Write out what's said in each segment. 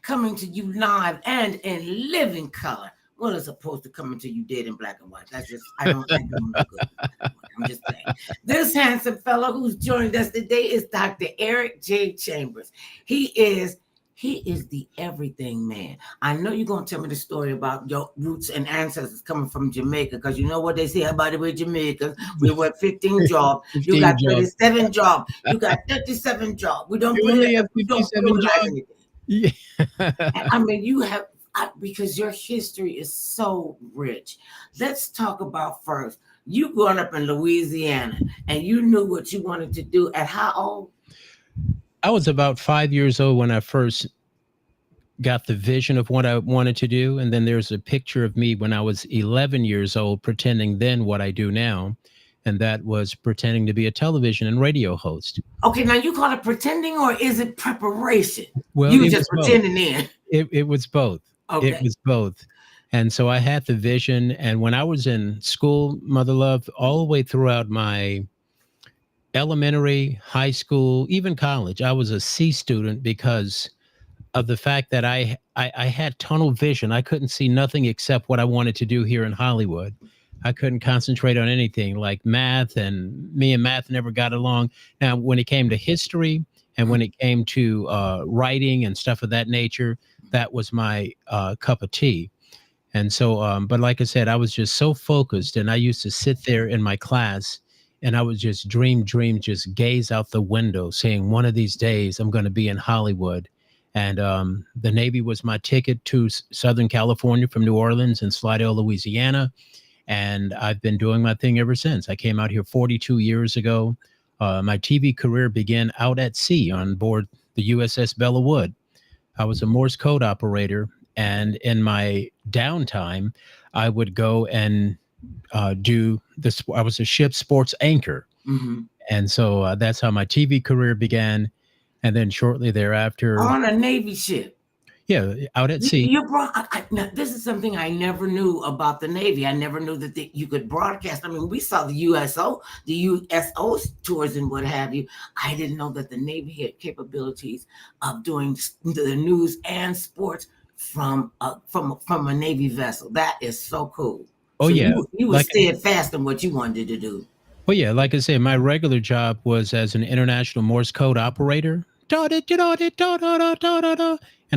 coming to you live and in living color. Well, as opposed to coming to you dead in black and white. That's just, I don't look good in black and white. I'm just saying. This handsome fellow who's joined us today is Dr. Eric J. Chambers. He is the everything man. I know you're going to tell me the story about your roots and ancestors coming from Jamaica, because you know what they say about it with Jamaicans. We work 15 jobs. 15 you got 37 jobs. You got 37 jobs. We don't have 57 jobs. Yeah. I mean, you have, because your history is so rich. Let's talk about first. You growing up in Louisiana, and you knew what you wanted to do at how old? I was about 5 years old when I first got the vision of what I wanted to do. And then there's a picture of me when I was 11 years old, pretending then what I do now. And that was pretending to be a television and radio host. Okay, now you call it pretending, or is it preparation? Well, you just pretending in. It was both. Okay. It was both. And so I had the vision. And when I was in school, Mother Love, all the way throughout my elementary, high school, even college, I was a C student because of the fact that I had tunnel vision. I couldn't see nothing except what I wanted to do here in Hollywood. I couldn't concentrate on anything like math, and me and math never got along. Now, when it came to history and when it came to writing and stuff of that nature, that was my cup of tea. And so, but like I said, I was just so focused, and I used to sit there in my class and I would just dream, just gaze out the window saying, one of these days I'm going to be in Hollywood. And the Navy was my ticket to Southern California from New Orleans and Slidell, Louisiana. And I've been doing my thing ever since. I came out here 42 years ago. My TV career began out at sea on board the USS Bella Wood. I was a Morse code operator. And in my downtime, I would go and do this. I was a ship sports anchor. Mm-hmm. And so that's how my TV career began. And then shortly thereafter, on a Navy ship. Yeah, out at sea. You brought. Now, this is something I never knew about the Navy. I never knew that you could broadcast. I mean, we saw the USO tours and what have you. I didn't know that the Navy had capabilities of doing the news and sports from a Navy vessel. That is so cool. Oh, so yeah, you were steadfast in what you wanted to do. Well, yeah, like I said, my regular job was as an international Morse code operator. And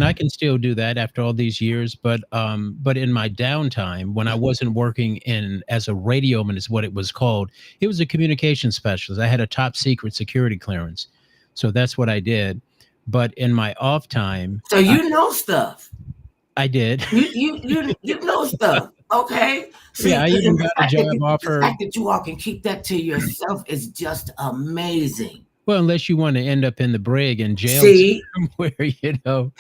I can still do that after all these years. But in my downtime, when I wasn't working as a radioman is what it was called, it was a communication specialist. I had a top secret security clearance. So that's what I did. But in my off time. So you know stuff. I did. You know stuff. Okay. See, yeah, I even got a job offer. The fact that you all can keep that to yourself is just amazing. Well, unless you want to end up in the brig and jail somewhere, you know.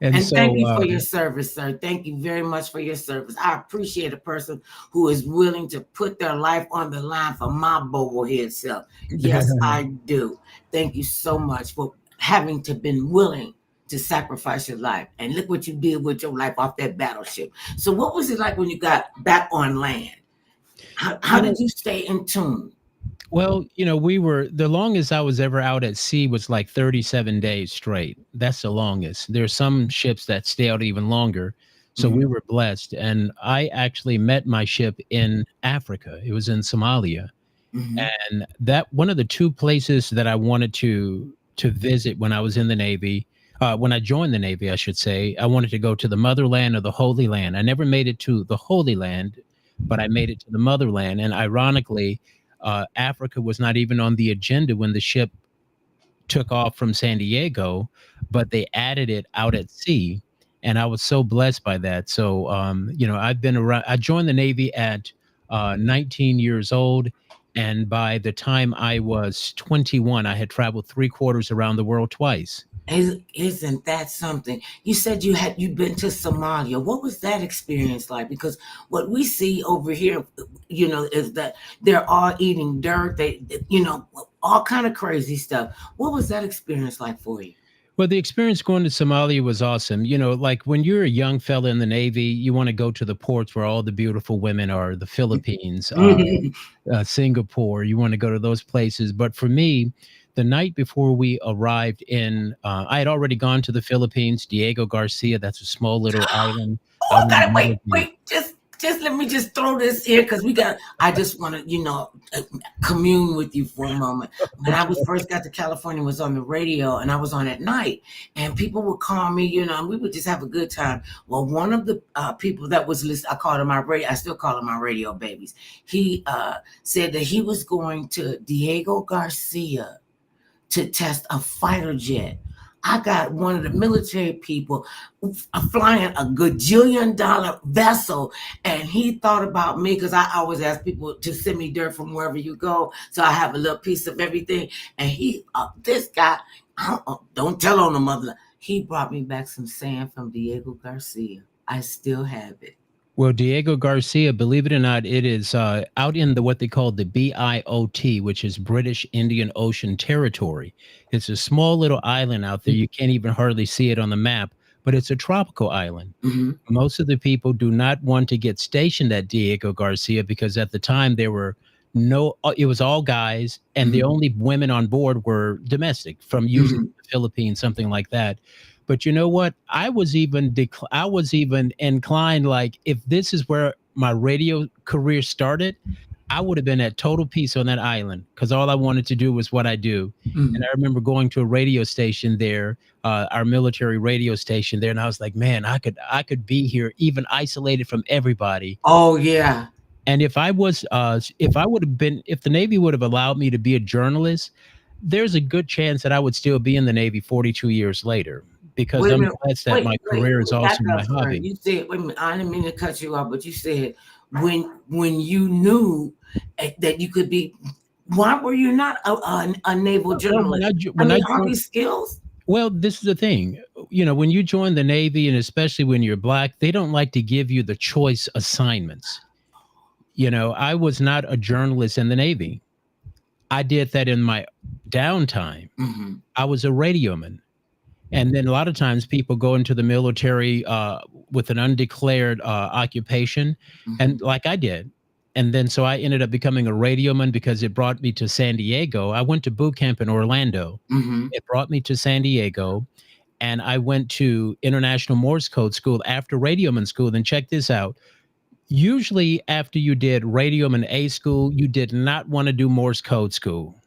And so, thank you for your service, sir. Thank you very much for your service. I appreciate a person who is willing to put their life on the line for my bobblehead self. Yes, I do. Thank you so much for having to been willing to sacrifice your life. And look what you did with your life off that battleship. So what was it like when you got back on land? How did you stay in tune? Well, you know, the longest I was ever out at sea was like 37 days straight. That's the longest. There's some ships that stay out even longer. So we were blessed. And I actually met my ship in Africa. It was in Somalia. Mm-hmm. And that one of the two places that I wanted to visit when I was in the Navy, when I joined the Navy, I should say, I wanted to go to the motherland or the Holy Land. I never made it to the Holy Land, but I made it to the motherland. And ironically, Africa was not even on the agenda when the ship took off from San Diego, but they added it out at sea. And I was so blessed by that. So, you know, I've been around. I joined the Navy at 19 years old. And by the time I was 21, I had traveled 3/4 around the world twice. Isn't that something? You said you'd been to Somalia. What was that experience like? Because what we see over here, you know, is that they're all eating dirt. They, you know, all kind of crazy stuff. What was that experience like for you? Well, the experience going to Somalia was awesome. You know, like when you're a young fella in the Navy, you want to go to the ports where all the beautiful women are, the Philippines, Singapore. You want to go to those places. But for me, the night before we arrived in, I had already gone to the Philippines. Diego Garcia, that's a small little island out Oh, in the gotta middle of the. wait. Just let me just throw this here because I just want to, commune with you for a moment. When I was first got to California, was on the radio, and I was on at night, and people would call me, and we would just have a good time. Well, one of the people that was listening, I called him my radio. I still call him my radio babies. He said that he was going to Diego Garcia to test a fighter jet. I got one of the military people flying a gajillion-dollar vessel, and he thought about me because I always ask people to send me dirt from wherever you go, so I have a little piece of everything. And this guy, don't tell on the mother. He brought me back some sand from Diego Garcia. I still have it. Well, Diego Garcia, believe it or not, it is out in what they call the BIOT, which is British Indian Ocean Territory. It's a small little island out there. You can't even hardly see it on the map, but it's a tropical island. Mm-hmm. Most of the people do not want to get stationed at Diego Garcia because at the time there were it was all guys, and the only women on board were domestic from usually the Philippines, something like that. But you know what? I was even inclined, like, if this is where my radio career started, I would have been at total peace on that island because all I wanted to do was what I do. And I remember going to a radio station there, our military radio station there, and I was like, man, I could be here, even isolated from everybody. Oh yeah. And if the Navy would have allowed me to be a journalist, there's a good chance that I would still be in the Navy 42 years later. Because I'm blessed that my career is also my hobby. You said, wait a minute, I didn't mean to cut you off, but you said when you knew that you could be, why were you not a naval journalist? When I joined these skills. Well, this is the thing. When you join the Navy, and especially when you're Black, they don't like to give you the choice assignments. I was not a journalist in the Navy. I did that in my downtime. I was a radioman. And then a lot of times people go into the military with an undeclared occupation, and like I did. And then so I ended up becoming a radioman because it brought me to San Diego. I went to boot camp in Orlando. It brought me to San Diego, and I went to International Morse Code School after radioman school. Then check this out. Usually after you did radioman A school, you did not want to do Morse Code School.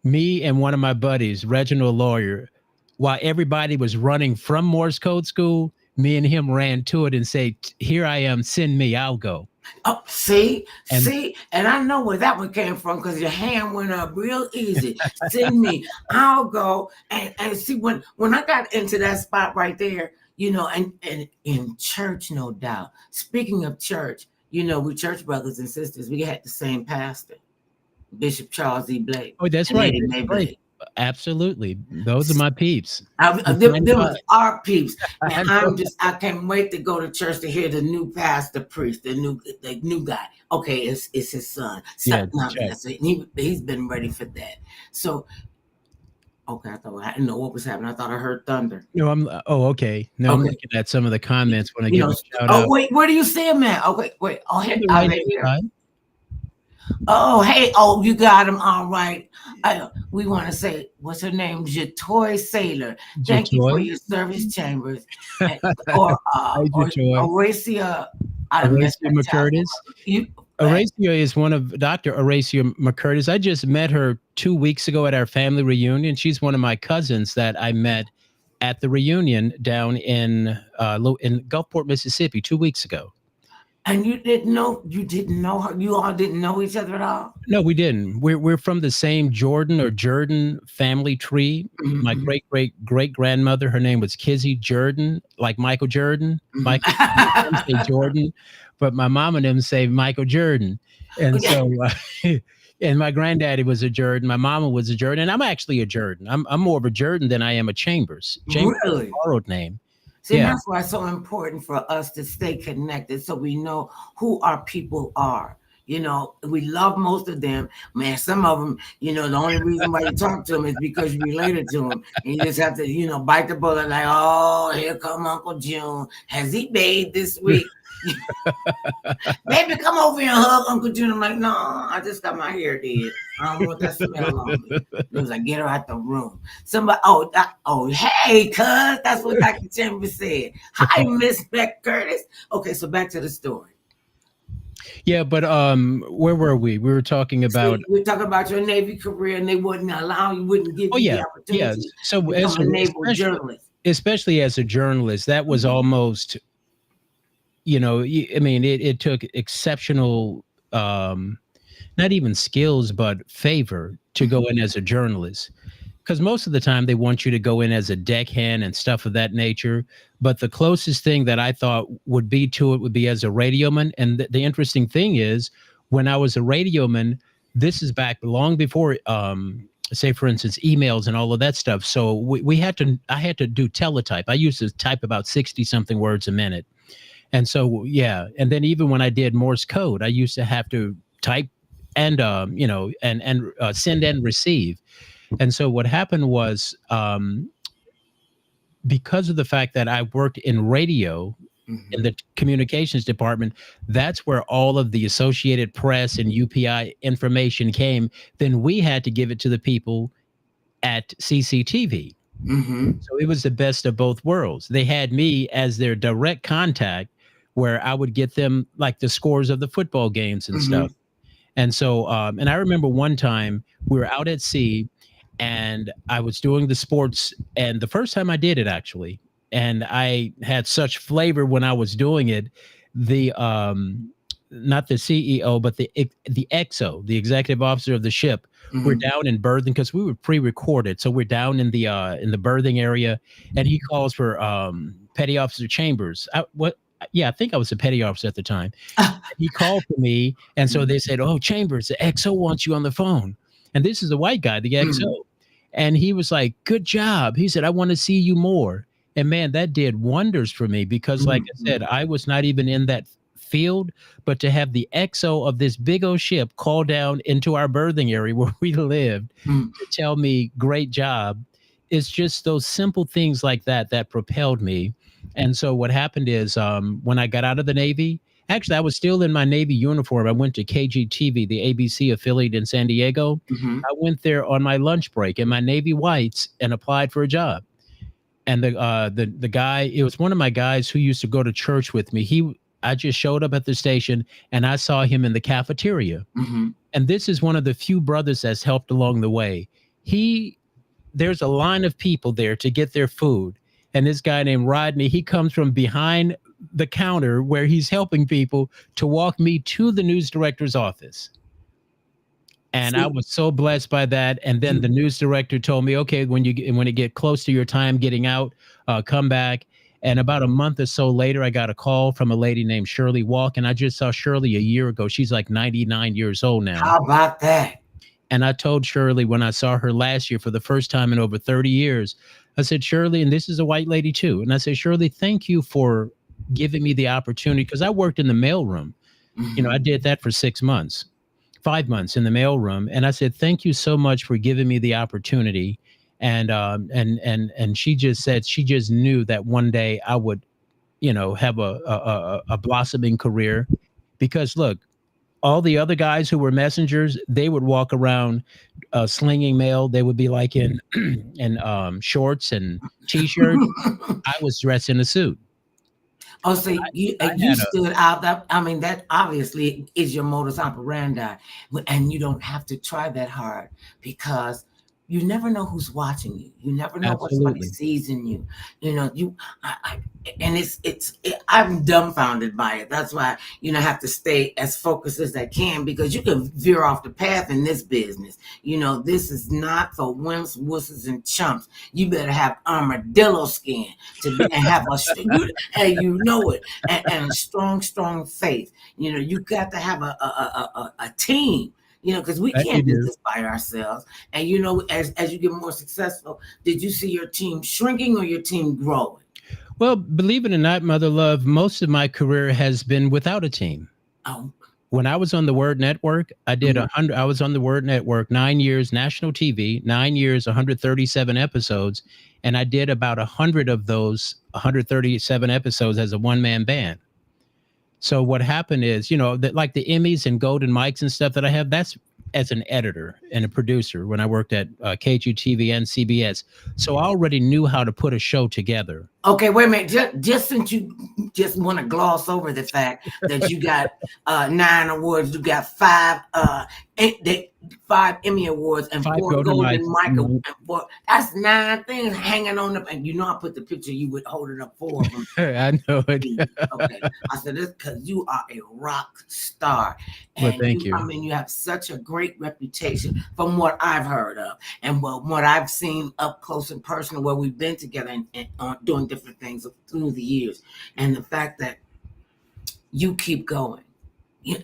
Me and one of my buddies, Reginald Lawyer, while everybody was running from Morse Code School, me and him ran to it and said, here I am, send me, I'll go. Oh, see, and I know where that one came from because your hand went up real easy. Send me, I'll go. And see, when I got into that spot right there, and in church, no doubt. Speaking of church, we church brothers and sisters, we had the same pastor, Bishop Charles E. Blake. Oh, that's right. Blake. Absolutely. Those are my peeps. Them was our peeps. And I can't wait to go to church to hear the new pastor preach, the new guy. Okay, it's his son. He's been ready for that. So, okay, I didn't know what was happening. I thought I heard thunder. No, okay. No, I'm looking at some of the comments when I give a shout out. Oh, wait, where do you see him at? Oh, wait. Oh, hey, here. Oh, hey. Oh, you got him. All right. We want to say, what's her name? Jatoy Sailor. Thank you for your service, Chambers. Or Horacia McCurtis. Horacia is one of Dr. Horacia McCurtis. I just met her 2 weeks ago at our family reunion. She's one of my cousins that I met at the reunion down in Gulfport, Mississippi 2 weeks ago. And you didn't know her? You all didn't know each other at all? No, we didn't. We're from the same Jordan family tree. My great grandmother, her name was Kizzy Jordan, like Michael Jordan. Michael say Jordan, but my mom and them say Michael Jordan. And so, and my granddaddy was a Jordan. My mama was a Jordan. And I'm actually a Jordan. I'm more of a Jordan than I am a Chambers. Chambers is a borrowed name. See, that's why it's so important for us to stay connected so we know who our people are. We love most of them. Man, some of them, the only reason why you talk to them is because you related to them. And you just have to, bite the bullet like, oh, here come Uncle June. Has he bathed this week? Baby, come over here and hug Uncle Junior. I'm like, no, I just got my hair did. I don't want that smell on me. It was like, get her out the room. Somebody, hey, cuz, that's what Dr. Chambers said. Hi, Miss Beck Curtis. Okay, so back to the story. Yeah, but where were we? We were talking about. We're talking about your Navy career, and they wouldn't allow you, wouldn't give you the opportunity So to become a naval journalist. Especially as a journalist, that was almost, I mean, it took exceptional, not even skills, but favor to go in as a journalist. Because most of the time they want you to go in as a deckhand and stuff of that nature. But the closest thing that I thought would be to it would be as a radioman. And the interesting thing is, when I was a radioman, this is back long before, say, for instance, emails and all of that stuff. So I had to do teletype. I used to type about 60 something words a minute. And so, yeah. And then even when I did Morse code, I used to have to type and, send and receive. And so what happened was, because of the fact that I worked in radio in the communications department, that's where all of the Associated Press and UPI information came. Then we had to give it to the people at CCTV. So it was the best of both worlds. They had me as their direct contact, where I would get them like the scores of the football games and stuff. And so, and I remember one time we were out at sea, and I was doing the sports, and the first time I did it, actually, and I had such flavor when I was doing it, the not the CEO, but the XO, the executive officer of the ship, we're down in berthing, because we were pre-recorded, so we're down in the berthing area, and he calls for Petty Officer Chambers. I think I was a petty officer at the time. He called for me, and so they said, "Oh, Chambers, the XO wants you on the phone." And this is a white guy, the XO. And he was like, "Good job." He said, "I want to see you more." And man, that did wonders for me, because like I said, I was not even in that field, but to have the XO of this big old ship call down into our berthing area where we lived to tell me, "Great job." It's just those simple things like that that propelled me. And so what happened is, when I got out of the Navy, actually, I was still in my Navy uniform. I went to KGTV, the ABC affiliate in San Diego. I went there on my lunch break in my Navy whites and applied for a job. And the guy, it was one of my guys who used to go to church with me. I just showed up at the station, and I saw him in the cafeteria. And this is one of the few brothers that's helped along the way. There's a line of people there to get their food. And this guy named Rodney, he comes from behind the counter where he's helping people to walk me to the news director's office. And I was so blessed by that. And then the news director told me, "Okay, when you get close to your time getting out, come back." And about a month or so later, I got a call from a lady named Shirley Walk. And I just saw Shirley a year ago. She's like 99 years old now. How about that? And I told Shirley when I saw her last year for the first time in over 30 years, I said, "Shirley," and this is a white lady too. And I said, "Shirley, thank you for giving me the opportunity," because I worked in the mailroom. I did that for 5 months in the mailroom. And I said, "Thank you so much for giving me the opportunity." And she just said she just knew that one day I would, have a blossoming career, because look, all the other guys who were messengers, they would walk around slinging mail. They would be like in shorts and T-shirts. I was dressed in a suit. Oh, so you stood out. That obviously is your modus operandi, and you don't have to try that hard, because you never know who's watching you. You never know what somebody sees in you. I'm dumbfounded by it. That's why, I have to stay as focused as I can, because you can veer off the path in this business. This is not for wimps, wusses, and chumps. You better have armadillo skin and have and a strong faith. You got to have a team. Because we can't do this by ourselves. And as you get more successful, did you see your team shrinking or your team growing? Well, believe it or not, Mother Love, most of my career has been without a team. Oh. When I was on the Word Network, I was on the Word Network 9 years, national TV, 9 years, 137 episodes. And I did about 100 of those 137 episodes as a one-man band. So what happened is, that like the Emmys and Golden Mics and stuff that I have, that's as an editor and a producer when I worked at KGTV and CBS. So I already knew how to put a show together. Okay, wait a minute. Just since you just want to gloss over the fact that you got 9 awards, you got 5 Emmy awards and 4 Golden Mic awards. That's 9 things hanging on up. And I put the picture you would hold it up for them. I know it. Okay, I said this because you are a rock star, and well, thank you. I mean, you have such a great reputation from what I've heard of, and what I've seen up close and personal, where we've been together and doing different things through the years, and the fact that you keep going.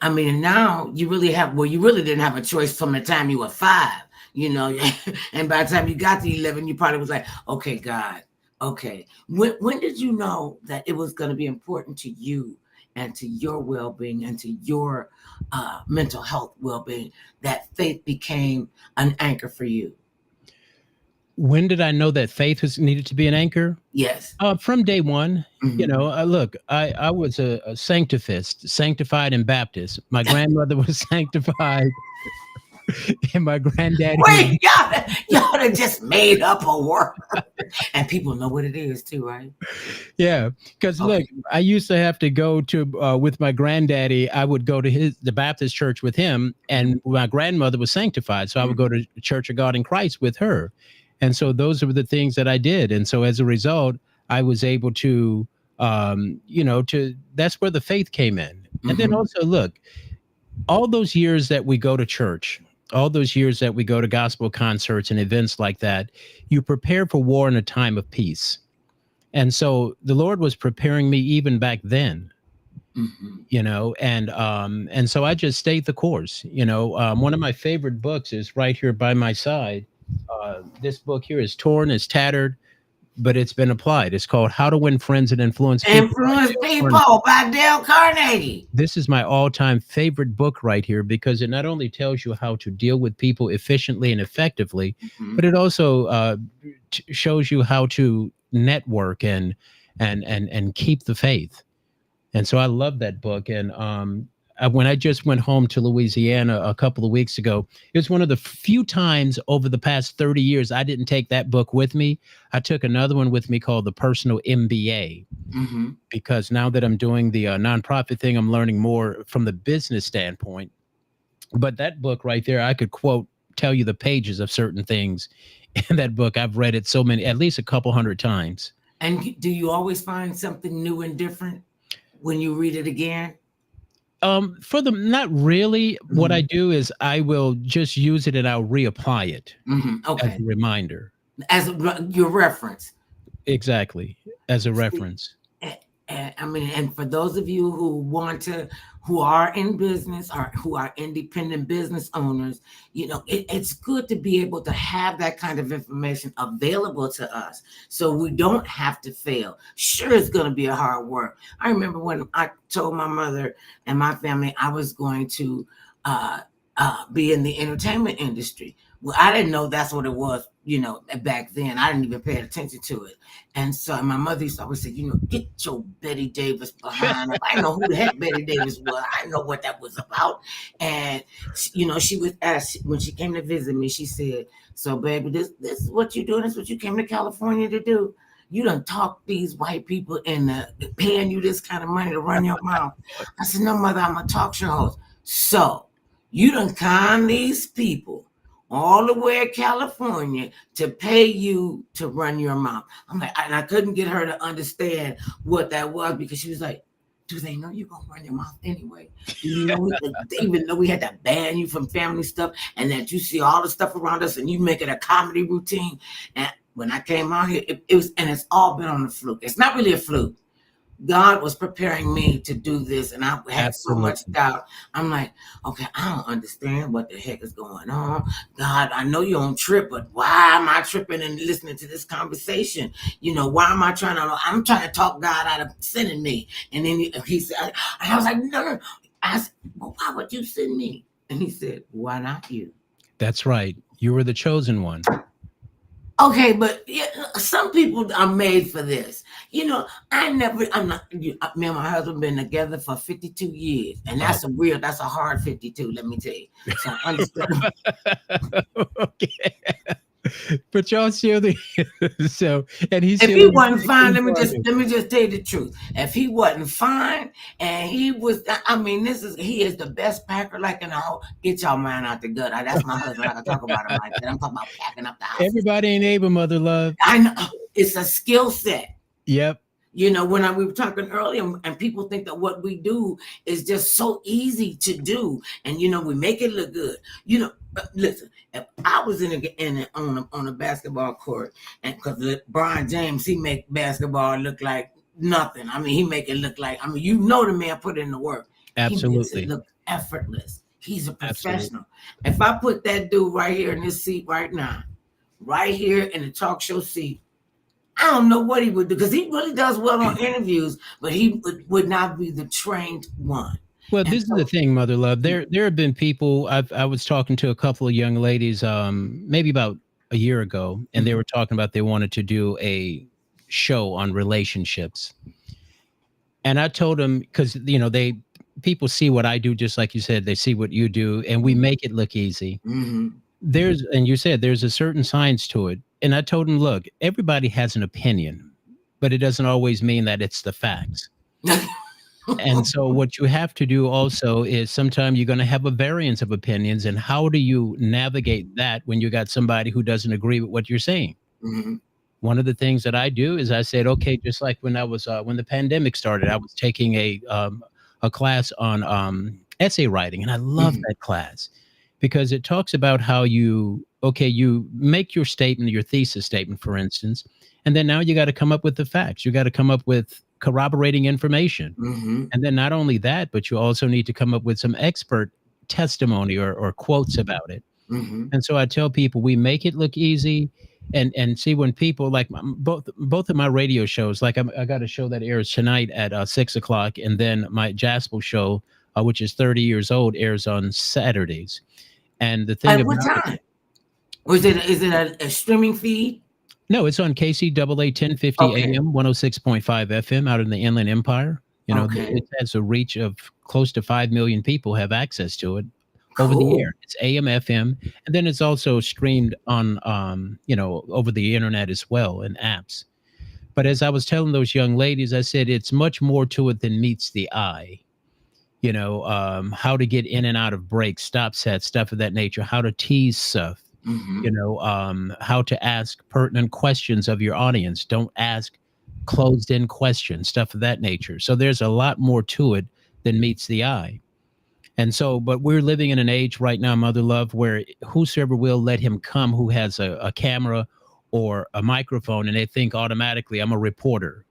I mean, now you really didn't have a choice from the time you were 5, and by the time you got to 11, you probably was like, okay, God, okay. When did you know that it was going to be important to you and to your well-being and to your mental health well-being that faith became an anchor for you? When did I know that faith was needed to be an anchor? Yes. From day one. Mm-hmm. Look, I was a sanctifist, sanctified and Baptist. My grandmother was sanctified. And my granddaddy. Wait, y'all have just made up a word. And people know what it is too, right? Yeah. Because look, I used to have to go to with my granddaddy, I would go to the Baptist church with him, and my grandmother was sanctified. So I would go to Church of God in Christ with her. And so those were the things that I did. And so as a result, I was able to, that's where the faith came in. Mm-hmm. And then also, look, all those years that we go to church, all those years that we go to gospel concerts and events like that, you prepare for war in a time of peace. And so the Lord was preparing me even back then. Mm-hmm. And so I just stayed the course. One of my favorite books is right here by my side. This book here is torn, it's tattered, but it's been applied. It's called How to Win Friends and Influence People. Influence People by Dale Carnegie. This is my all-time favorite book right here because it not only tells you how to deal with people efficiently and effectively, mm-hmm. but it also shows you how to network and keep the faith. And so I love that book. And when I just went home to Louisiana a couple of weeks ago, it was one of the few times over the past 30 years I didn't take that book with me. I took another one with me called The Personal MBA, mm-hmm. because now that I'm doing the nonprofit thing, I'm learning more from the business standpoint. But that book right there, I could tell you the pages of certain things in that book. I've read it at least a couple hundred times. And do you always find something new and different when you read it again? Not really. Mm-hmm. What I do is I will just use it and I'll reapply it as a reminder. As your reference. Exactly. As a reference. And for those of you who are in business or who are independent business owners, it's good to be able to have that kind of information available to us so we don't have to fail. Sure, it's going to be a hard work. I remember when I told my mother and my family I was going to be in the entertainment industry. Well, I didn't know that's what it was, back then. I didn't even pay attention to it. And so my mother used to always say, get your Betty Davis behind her. I didn't know who the heck Betty Davis was. I didn't know what that was about. And, she would ask, when she came to visit me, she said, so baby, this is what you're doing. This is what you came to California to do. You done talk these white people into paying you this kind of money to run your mouth. I said, no, mother, I'm a talk show host. So you done con these people all the way to California to pay you to run your mouth. I'm like, and I couldn't get her to understand what that was because she was like, do they know you're going to run your mouth anyway? Do you know they even know we had to ban you from family stuff and that you see all the stuff around us and you make it a comedy routine? And when I came out here, it was, and it's all been on the fluke. It's not really a fluke. God was preparing me to do this, and I had so much doubt. I'm like, okay, I don't understand what the heck is going on. God, I know you're on trip, but why am I tripping and listening to this conversation? Why am I I'm trying to talk God out of sending me. And then he said, and I was like, no. I said, well, why would you send me? And he said, why not you? That's right. You were the chosen one. Okay, but yeah, some people are made for this. I'm not, me and my husband been together for 52 years, and Oh, that's a hard 52, let me tell you. So I understand. okay. But y'all still the so, and he's If still he in wasn't the fine, same partner. let me just tell you the truth. If he wasn't fine, and he was, I mean, he is the best packer. Like in the whole, get y'all mind out the gut. That's my husband. I can talk about him like that. I'm talking about packing up the house. Everybody ain't able, mother love. I know it's a skill set. Yep. When we were talking earlier, and people think that what we do is just so easy to do, and we make it look good. Listen, if I was on a basketball court, and because Brian James, he make basketball look like nothing. I mean, he make it look like, the man put in the work. He makes it Absolutely. look effortless. He's a Absolutely. professional. If I put that dude right here in this seat right now, right here in the talk show seat, I don't know what he would do, because he really does well on interviews, but he would not be the trained one. Well, And this is the so, thing, mother love. There have been people. I was talking to a couple of young ladies, maybe about a year ago, and they were talking about they wanted to do a show on relationships. And I told them, because they people see what I do, just like you said, they see what you do, and we make it look easy. mhm. And you said there's a certain science to it. And I told them, look, everybody has an opinion, but it doesn't always mean that it's the facts. And so what you have to do also is sometimes you're going to have a variance of opinions. And how do you navigate that when you got somebody who doesn't agree with what you're saying? Mhm. One of the things that I do is I said, okay, just like when I was when the pandemic started, I was taking a class on essay writing, and I love Mhm. that class because it talks about how you make your statement, your thesis statement, for instance, and then now you got to come up with the facts. You got to come up with corroborating information. Mhm. And then not only that, but you also need to come up with some expert testimony or quotes about it. Mhm. And so I tell people we make it look easy, and see when people like both of my radio shows, like I got a show that airs tonight at 6 o'clock, and then my Jaspel show, which is 30 years old, airs on Saturdays. And the thing At what about it, time? Is it a streaming feed? no, it's on KCAA 1050 Okay. AM, 106.5 FM out in the Inland Empire. Okay. It has a reach of close to 5 million people have access to it over the Cool. air. It's AM, FM, and then it's also streamed on, over the internet as well and apps. But as I was telling those young ladies, I said it's much more to it than meets the eye. How to get in and out of breaks, stop sets, stuff of that nature, how to tease stuff, Mhm. how to ask pertinent questions of your audience. Don't ask closed in questions, stuff of that nature. So there's a lot more to it than meets the eye. And so, but we're living in an age right now, Mother Love, where whosoever will let him come who has a camera or a microphone, and they think automatically I'm a reporter.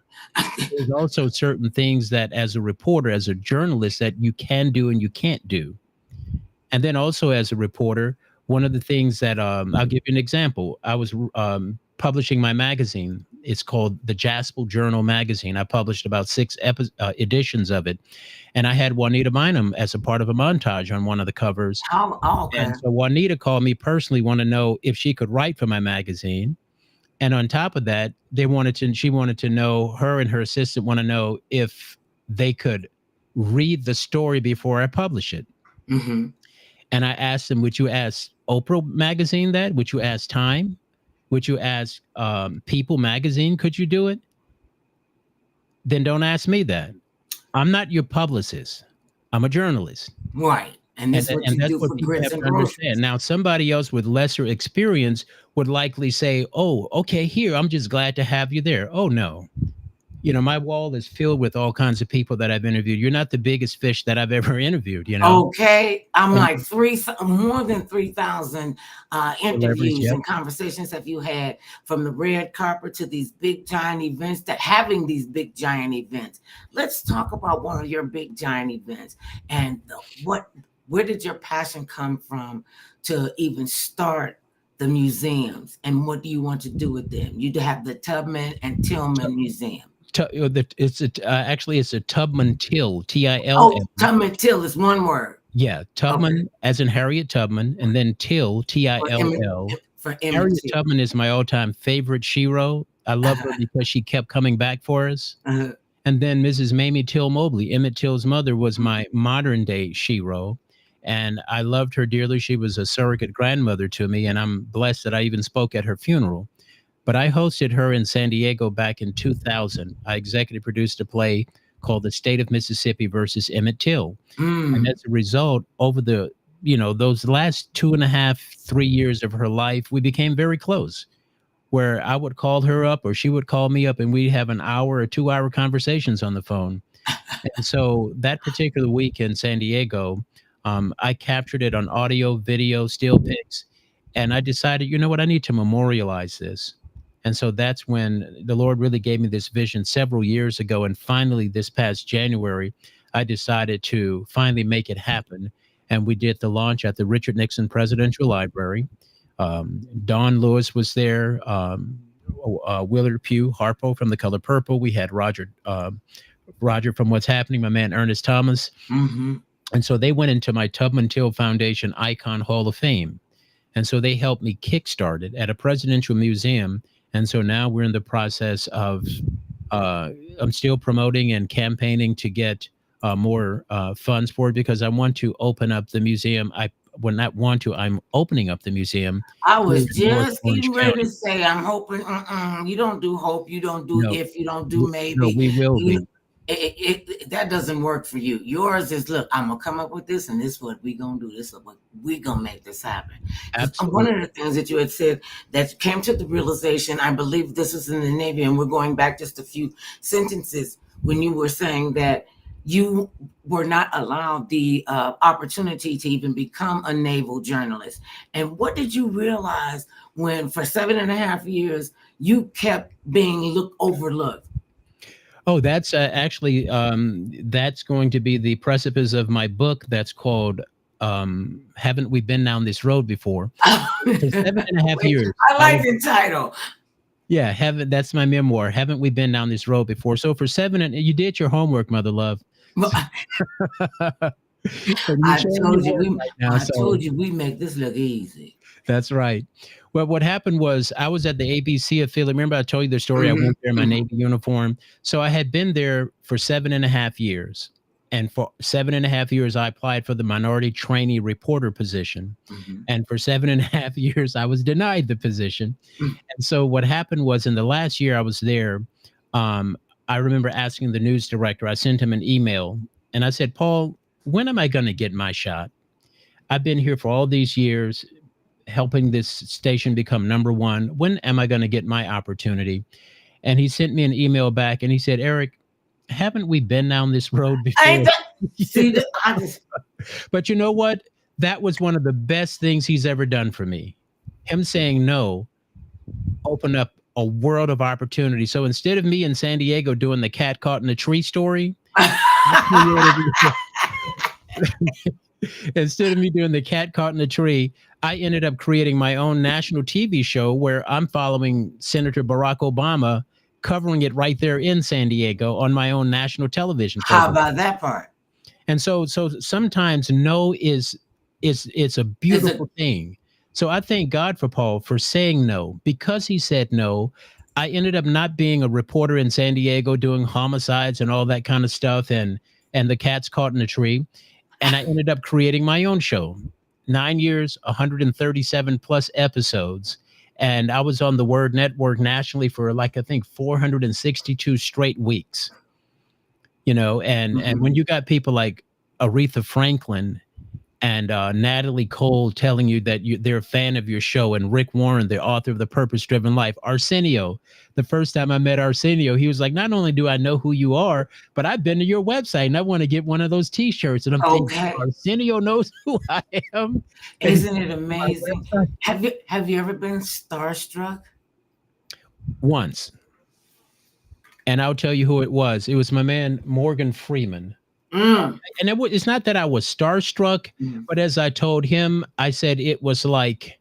There's also certain things that as a reporter, as a journalist, that you can do and you can't do. And then also as a reporter, one of the things that I'll give you an example. I was publishing my magazine. It's called the Jaspel Journal Magazine. I published about six editions of it, and I had Juanita Bynum as a part of a montage on one of the covers. Okay. And so Juanita called me personally, want to know if she could write for my magazine. And on top of that, she wanted to know, her and her assistant want to know if they could read the story before I publish it. Mhm. And I asked them, would you ask Oprah magazine that? Would you ask Time? Would you ask People magazine? Could you do it? Then don't ask me that. I'm not your publicist. I'm a journalist. Right. And this is what And you that's do what for people grits have and to understand. groceries. Now, somebody else with lesser experience would likely say, oh, okay, here, I'm just glad to have you there. Oh, no. My wall is filled with all kinds of people that I've interviewed. You're not the biggest fish that I've ever interviewed. Okay, I'm And like more than 3,000 celebrities, interviews yep. and conversations have you had, from the red carpet to these big giant events, to having these big giant events. Let's talk about one of your big giant events, and where did your passion come from to even start the museums, and what do you want to do with them? You have the Tubman and Tillman Museum. Actually, it's a Tubman Till, Oh, Tillm. Tubman Till is one word. Yeah, Okay. Tubman as in Harriet Tubman, and then Till, For Emmett, Till. for Emmett Harriet Till. Tubman is my all-time favorite shero. I love her because she kept coming back for us. Uh-huh. And then Mrs. Mamie Till Mobley, Emmett Till's mother, was my modern day shero. And I loved her dearly. She was a surrogate grandmother to me, and I'm blessed that I even spoke at her funeral. But I hosted her in San Diego back in 2000. I executive produced a play called The State of Mississippi versus Emmett Till. And as a result, over those last 2.5, 3 years of her life, we became very close, where I would call her up or she would call me up and we'd have an hour or 2 hour conversations on the phone. And so that particular week in San Diego, I captured it on audio, video, still pics. And I decided, you know what, I need to memorialize this. And so that's when the Lord really gave me this vision several years ago. And finally, this past January, I decided to finally make it happen. And we did the launch at the Richard Nixon Presidential Library. Don Lewis was there, Willard Pugh, Harpo from The Color Purple. We had Roger from What's Happening, my man Ernest Thomas. Mm-hmm. And so they went into my Tubman Till Foundation Icon Hall of Fame. And so they helped me kickstart it at a presidential museum. And so now we're in the process of, I'm still promoting and campaigning to get more funds for it, because I want to open up the museum. I'm opening up the museum. I was just getting ready to say, I'm hoping, you don't do hope, you don't do if, you don't do maybe. No, we will be. That doesn't work for you. Yours is, look, I'm going to come up with this, and this is what we're going to do. This is what we're going to make this happen. Absolutely. One of the things that you had said that came to the realization, I believe this was in the Navy, and we're going back just a few sentences when you were saying that you were not allowed the opportunity to even become a naval journalist. And what did you realize when for 7.5 years you kept being overlooked? Oh, that's actually, that's going to be the precipice of my book that's called Haven't We Been Down This Road Before? For 7.5 years. I like the title. Yeah, that's my memoir. Haven't we been down this road before? So for you did your homework, Mother Love. Well, I told you we make this look easy. That's right. Well, what happened was I was at the ABC affiliate. Remember I told you the story? I went there in my Navy uniform. So I had been there for 7.5 years. And for 7.5 years, I applied for the minority trainee reporter position. And for 7.5 years, I was denied the position. And so what happened was in the last year I was there, I remember asking the news director, I sent him an email and I said, Paul, when am I going to get my shot? I've been here for all these years, helping this station become #1. When am I going to get my opportunity? And he sent me an email back and he said, Eric, haven't we been down this road before? But you know what? That was one of the best things he's ever done for me. Him saying no opened up a world of opportunity. So instead of me in San Diego doing the cat caught in a tree story, instead of me doing the cat caught in a tree, I ended up creating my own national TV show where I'm following Senator Barack Obama, covering it right there in San Diego on my own national television program. How about that part? And so sometimes no it's a beautiful thing. So I thank God for Paul for saying no. Because he said no, I ended up not being a reporter in San Diego doing homicides and all that kind of stuff and the cats caught in a tree. And I ended up creating my own show. 9 years, 137 plus episodes. And I was on the Word Network nationally for I think 462 straight weeks. And when you got people like Aretha Franklin and Natalie Cole telling you that they're a fan of your show, and Rick Warren, the author of The Purpose-Driven Life, Arsenio, the first time I met Arsenio, he was like, not only do I know who you are, but I've been to your website and I want to get one of those t-shirts. And I'm thinking, Arsenio knows who I am. Isn't it amazing? Have you ever been starstruck? Once. And I'll tell you who it was. It was my man, Morgan Freeman. And it's not that I was starstruck, but as I told him, I said it was like,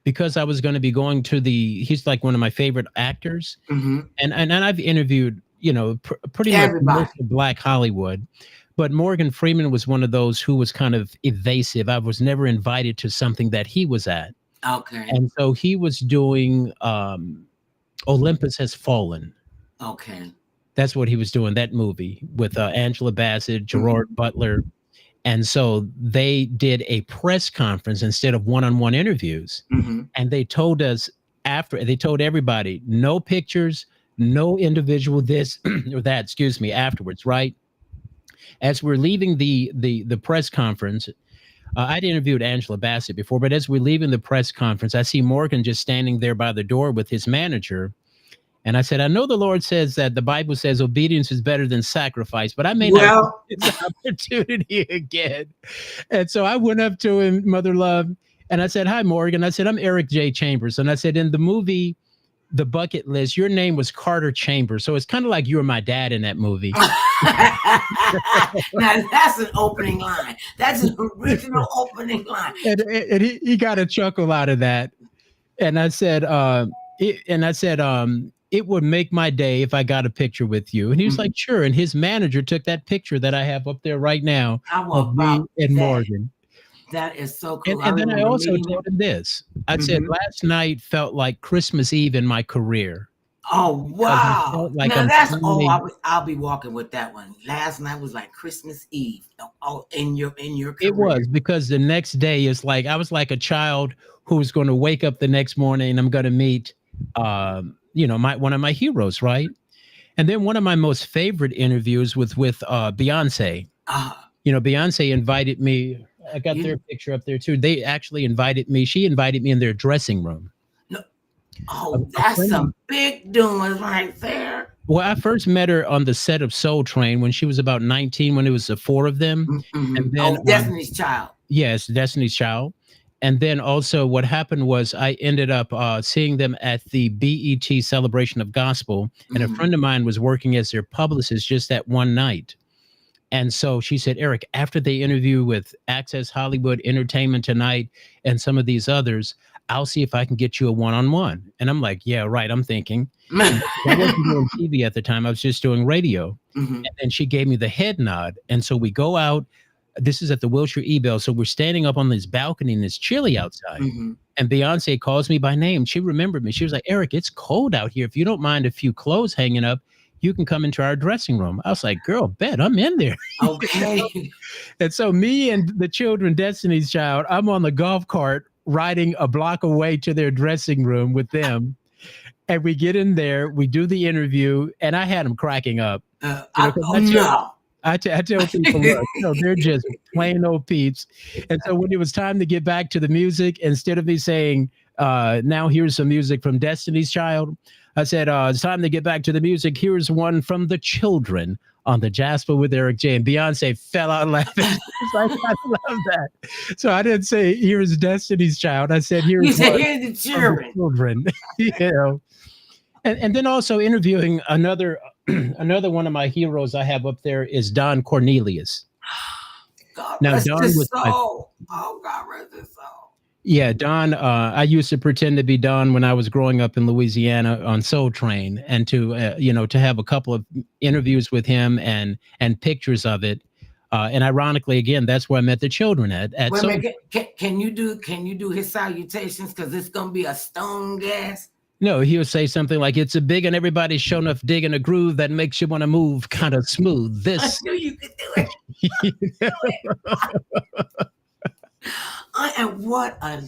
because I was going to be going to he's like one of my favorite actors. And I've interviewed, pretty much most of Black Hollywood, but Morgan Freeman was one of those who was kind of evasive. I was never invited to something that he was at. Okay. And so he was doing Olympus Has Fallen. Okay. That's what he was doing, that movie with Angela Bassett, Gerard Butler. And so they did a press conference instead of one-on-one interviews. And they told us they told everybody, no pictures, no individual this or that, excuse me, afterwards, right? As we're leaving the press conference, I'd interviewed Angela Bassett before, but as we're leaving the press conference, I see Morgan just standing there by the door with his manager. And I said, I know the Lord says that the Bible says obedience is better than sacrifice, but I may not get this opportunity again. And so I went up to him, Mother Love, and I said, hi, Morgan. I said, I'm Eric J. Chambers. And I said, in the movie, The Bucket List, your name was Carter Chambers. So it's kind of like you were my dad in that movie. Now, that's an opening line. That's an original opening line. And he got a chuckle out of that. And I said, it would make my day if I got a picture with you. And he was like, sure. And his manager took that picture that I have up there right now of me and Morgan. That is so cool. And then I also told him this. I said, last night felt like Christmas Eve in my career. Oh, wow. Like now that's, I'll be walking with that one. Last night was like Christmas Eve. Oh, in your career. It was, because the next day is like, I was like a child who was going to wake up the next morning and I'm going to meet, one of my heroes, right? And then one of my most favorite interviews with Beyonce. Beyonce invited me. I got their picture up there too. They actually invited me. She invited me in their dressing room. Oh, that's some big doings right there. Well, I first met her on the set of Soul Train when she was about 19, when it was the four of them. And then, Destiny's Child. Yes, Destiny's Child. And then also what happened was I ended up seeing them at the BET Celebration of Gospel. And a friend of mine was working as their publicist just that one night. And so she said, Eric, after they interview with Access Hollywood, Entertainment Tonight, and some of these others, I'll see if I can get you a one-on-one. And I'm like, yeah, right. I'm thinking. I wasn't doing TV at the time. I was just doing radio. And she gave me the head nod. And so we go out. This is at the Wilshire E-Bell. So we're standing up on this balcony and it's chilly outside. And Beyonce calls me by name. She remembered me. She was like, Eric, it's cold out here. If you don't mind a few clothes hanging up, you can come into our dressing room. I was like, girl, bet I'm in there. Okay. And so me and the children, Destiny's Child, I'm on the golf cart riding a block away to their dressing room with them. And we get in there, we do the interview, and I had them cracking up. I tell people, look, they're just plain old peeps. And so when it was time to get back to the music, instead of me saying, now here's some music from Destiny's Child, I said, it's time to get back to the music. Here's one from the children on the Jasper with Eric J. And Beyonce fell out laughing. Like, I love that. So I didn't say, here's Destiny's Child. I said, here's the children. And then also interviewing another one of my heroes I have up there is Don Cornelius. God rest his soul. Oh, God rest his soul. Yeah, Don, I used to pretend to be Don when I was growing up in Louisiana on Soul Train, and to have a couple of interviews with him and pictures of it. And ironically, again, that's where I met the children at. Wait a minute, can you do his salutations? Because it's gonna be a stone gas. No, he would say something like, "It's a big and everybody's show enough digging a groove that makes you want to move kind of smooth." This. I knew you could do it. And what a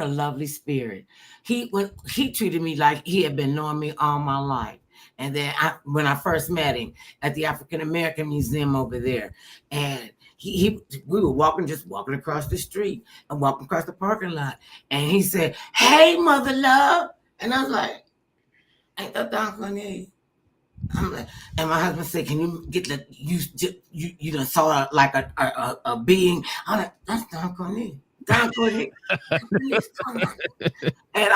lovely spirit. He treated me like he had been knowing me all my life. And then when I first met him at the African American Museum over there, and we were walking across the street and walking across the parking lot, and he said, "Hey, Mother Love," and I was like, "Ain't that Don Cornelius?" I'm like, and my husband said, "Can you get you done saw like a being?" I'm like, "That's Don Cornelius." Don Cornelius. And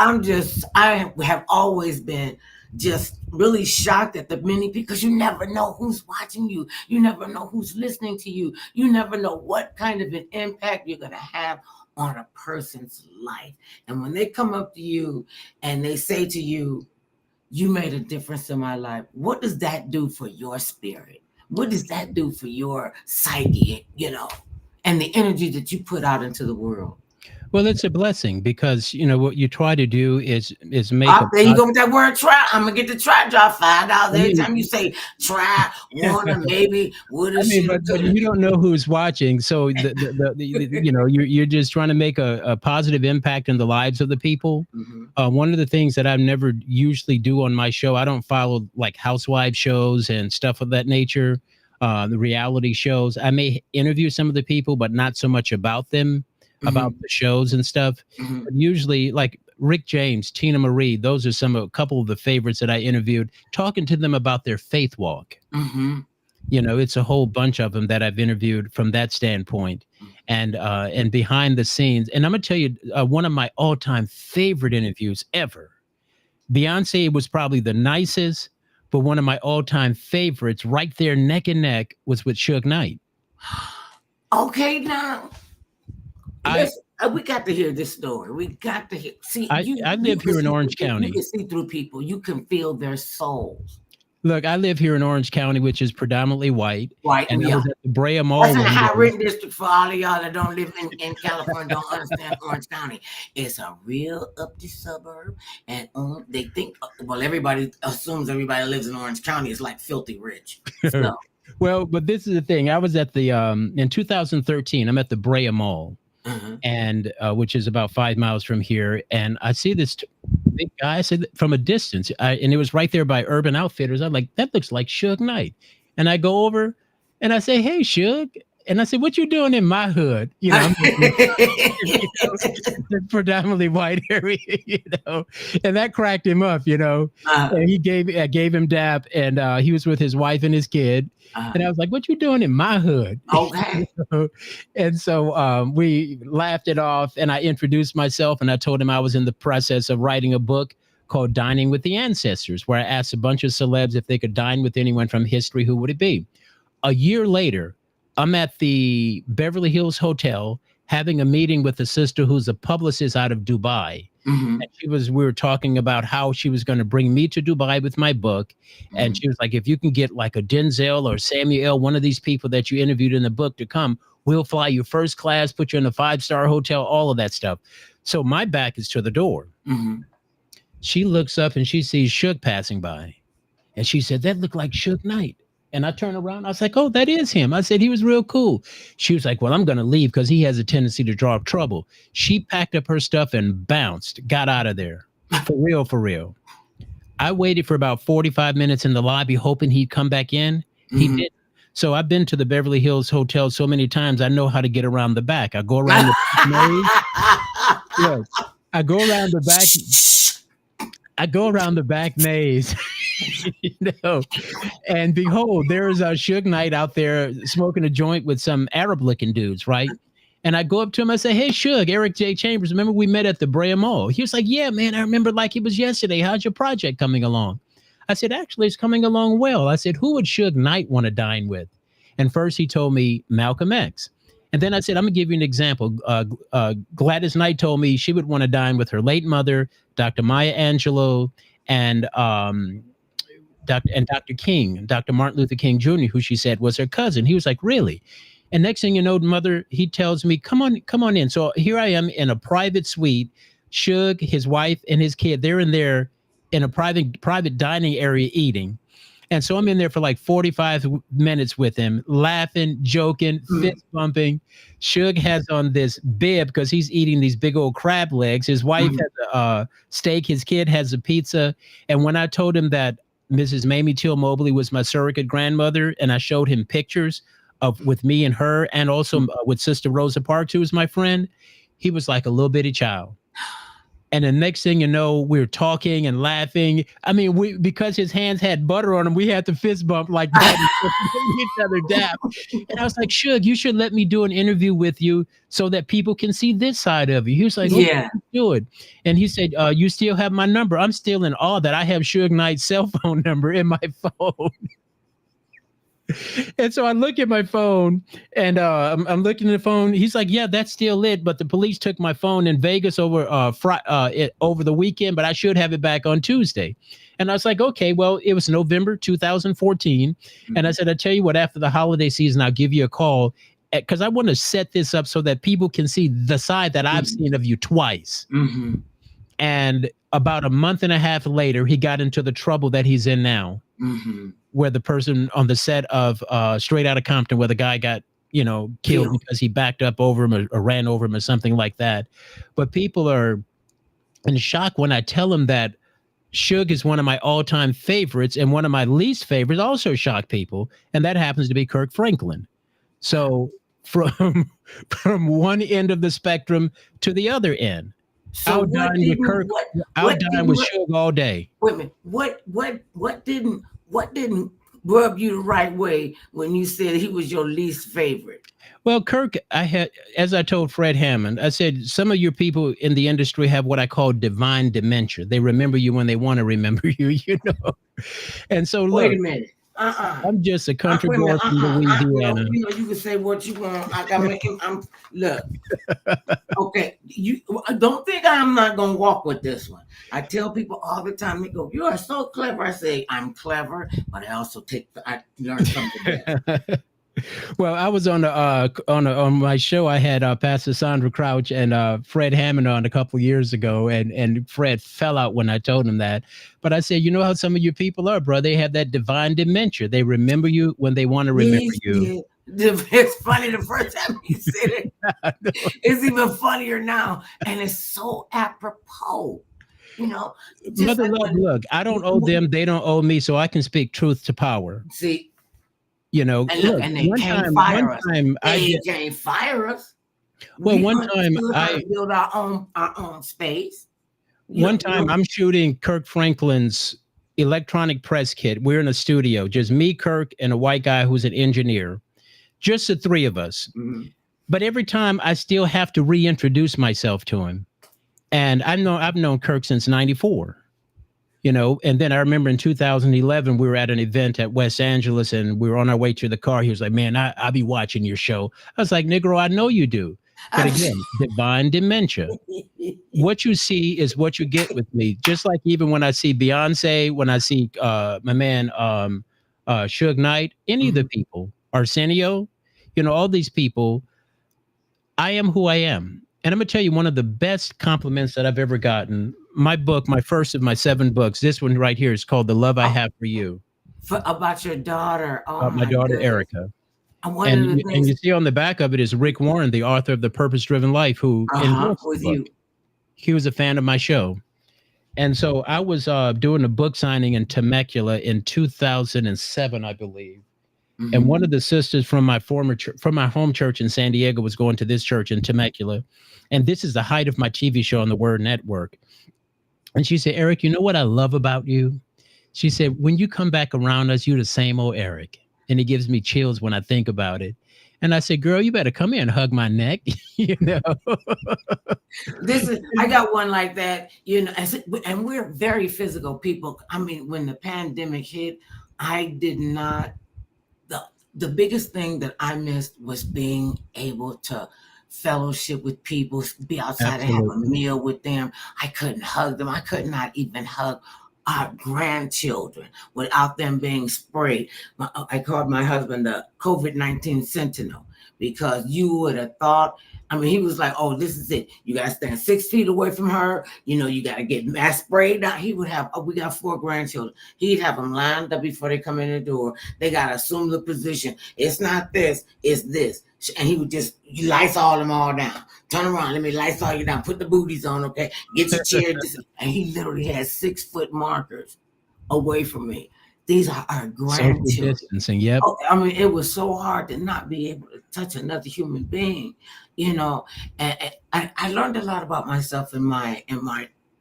I have always been just really shocked at the many, because you never know who's watching you. You never know who's listening to you. You never know what kind of an impact you're going to have on a person's life. And when they come up to you and they say to you, "You made a difference in my life," what does that do for your spirit? What does that do for your psyche, and the energy that you put out into the world? Well, it's a blessing because what you try to do is make a. There you go with that word try. I'm gonna get the try drop $5 I every mean, time you say try, wanna, maybe, woulda, I mean, shoulda, but coulda. you don't know who's watching, so you're just trying to make a positive impact in the lives of the people. One of the things that I've never usually do on my show, I don't follow like housewife shows and stuff of that nature, the reality shows. I may interview some of the people, but not so much about them, about the shows and stuff. But usually, like Rick James, Tina Marie, those are a couple of the favorites that I interviewed, talking to them about their faith walk. It's a whole bunch of them that I've interviewed from that standpoint, and behind the scenes. And I'm gonna tell you, one of my all-time favorite interviews ever. Beyonce was probably the nicest, but one of my all-time favorites, right there, neck and neck, was with Suge Knight. Okay, now we got to hear this story. We got to hear. See, I live here in Orange County. You can see through people. You can feel their souls. Look, I live here in Orange County, which is predominantly white. Right. And I was at the Brea Mall. That's in the high-rent district for all of y'all that don't live in California, don't understand Orange County. It's a real uppity suburb. And they think, well, everybody assumes everybody lives in Orange County is like filthy rich. So. Well, but this is the thing. I was at the, in 2013, I'm at the Brea Mall. And which is about 5 miles from here, and I see this big guy. I said from a distance, and it was right there by Urban Outfitters. I'm like, that looks like Suge Knight, and I go over, and I say, "Hey, Suge," and I said, "What you doing in my hood?" Predominantly white area, and that cracked him up, and I gave him dap, and he was with his wife and his kid. And I was like, "What you doing in my hood?" Okay. And so we laughed it off, and I introduced myself, and I told him I was in the process of writing a book called Dining with the Ancestors, where I asked a bunch of celebs if they could dine with anyone from history, who would it be? A year later, I'm at the Beverly Hills Hotel having a meeting with a sister who's a publicist out of Dubai. And we were talking about how she was going to bring me to Dubai with my book. And she was like, if you can get like a Denzel or Samuel, one of these people that you interviewed in the book to come, we'll fly you first class, put you in a 5-star hotel, all of that stuff. So my back is to the door. She looks up and she sees Suge passing by. And she said, that looked like Suge Knight. And I turned around. I was like, oh, that is him. I said, he was real cool. She was like, well, I'm going to leave because he has a tendency to draw up trouble. She packed up her stuff and bounced, got out of there. For real, for real. I waited for about 45 minutes in the lobby, hoping he'd come back in. He didn't. So I've been to the Beverly Hills Hotel so many times, I know how to get around the back. I go around the maze. Yes, I go around the back. I go around the back maze. And behold, there's a Suge Knight out there smoking a joint with some Arab-looking dudes, right? And I go up to him, I say, hey, Suge, Eric J. Chambers, remember we met at the Brea Mall? He was like, yeah, man, I remember like it was yesterday. How's your project coming along? I said, actually, it's coming along well. I said, who would Suge Knight want to dine with? And first he told me Malcolm X. And then I said, I'm going to give you an example. Gladys Knight told me she would want to dine with her late mother, Dr. Maya Angelou, and Dr. King, Dr. Martin Luther King Jr., who she said was her cousin. He was like, really? And next thing you know, mother, he tells me, come on in. So here I am in a private suite. Suge, his wife, and his kid, they're in there in a private dining area eating. And so I'm in there for like 45 minutes with him, laughing, joking, fist bumping. Suge has on this bib because he's eating these big old crab legs. His wife has a steak. His kid has a pizza. And when I told him that Mrs. Mamie Till Mobley was my surrogate grandmother, and I showed him pictures with me and her, and also with Sister Rosa Parks, who was my friend, he was like a little bitty child. And the next thing you know, we're talking and laughing. I mean, because his hands had butter on them, we had to fist bump like that and each other dap. And I was like, Suge, you should let me do an interview with you so that people can see this side of you. He was like, yeah, do it. And he said, you still have my number. I'm still in awe that I have Suge Knight's cell phone number in my phone. And so I look at my phone, and I'm looking at the phone. He's like, yeah, that's still lit, but the police took my phone in Vegas over the weekend, but I should have it back on Tuesday. And I was like, okay, well, it was November 2014. And I said, I tell you what, after the holiday season, I'll give you a call. because I want to set this up so that people can see the side that I've seen of you twice. Mm-hmm. And about a month and a half later, he got into the trouble that he's in now, where the person on the set of Straight Outta Compton, where the guy got, killed because he backed up over him or ran over him or something like that. But people are in shock when I tell them that Suge is one of my all-time favorites, and one of my least favorites also shock people, and that happens to be Kirk Franklin. So from one end of the spectrum to the other end. So I'll dine with Kirk. I'll dine with Suge all day. Wait a minute. What didn't rub you the right way when you said he was your least favorite? Well, Kirk, as I told Fred Hammond, I said, some of your people in the industry have what I call divine dementia. They remember you when they want to remember you, And so, look. Wait a minute. I'm just a country boy from Louisiana. You can say what you want. Look. Okay, you don't think I'm not gonna walk with this one. I tell people all the time. They go, "You are so clever." I say, "I'm clever," but I also I learn something else. Well, I was on my show. I had Pastor Sandra Crouch and Fred Hammond on a couple of years ago, and Fred fell out when I told him that. But I said, you know how some of your people are, bro. They have that divine dementia. They remember you when they want to remember you. It's funny the first time you said it. It's even funnier now, and it's so apropos. Mother love, look, I don't owe them. They don't owe me, so I can speak truth to power. See. And look, and they can't fire us. They can't fire us. Well, one time I build our own space. One time I'm shooting Kirk Franklin's electronic press kit. We're in a studio, just me, Kirk, and a white guy who's an engineer, just the three of us. Mm-hmm. But every time I still have to reintroduce myself to him, and I've known Kirk since '94. And then I remember in 2011, we were at an event at West Angeles and we were on our way to the car. He was like, man, I'll be watching your show. I was like, Negro, I know you do. But again, divine dementia. What you see is what you get with me. Just like even when I see Beyonce, when I see my man Suge Knight, any of the people, Arsenio, all these people, I am who I am. And I'm going to tell you one of the best compliments that I've ever gotten. My book, my first of my 7 books, this one right here is called The Love I Have for You. About your daughter. Oh, about my daughter, goodness. Erica. And you see on the back of it is Rick Warren, the author of The Purpose-Driven Life, who with you. He was a fan of my show. And so I was doing a book signing in Temecula in 2007, I believe. Mm-hmm. And one of the sisters from my from my home church in San Diego was going to this church in Temecula. And this is the height of my TV show on the Word Network. And she said, Eric, you know what I love about you? She said, when you come back around us, you're the same old Eric. And it gives me chills when I think about it. And I said, girl, you better come here and hug my neck. I got one like that, and we're very physical people. I mean, when the pandemic hit, I did not, the biggest thing that I missed was being able to fellowship with people, be outside and have a meal with them. I couldn't hug them. I could not even hug our grandchildren without them being sprayed. I called my husband the COVID-19 sentinel because you would have thought, he was like, oh, this is it. You got to stand 6 feet away from her. You got to get mass sprayed. Now he would have, we got 4 grandchildren. He'd have them lined up before they come in the door. They got to assume the position. It's not this, it's this. And he would just Lysol them all down. Turn around, let me Lysol you down. Put the booties on, okay? Get your chair. And he literally had 6-foot markers away from me. These are our grandchildren. Social distancing, yep. Oh, it was so hard to not be able to touch another human being, And I learned a lot about myself in my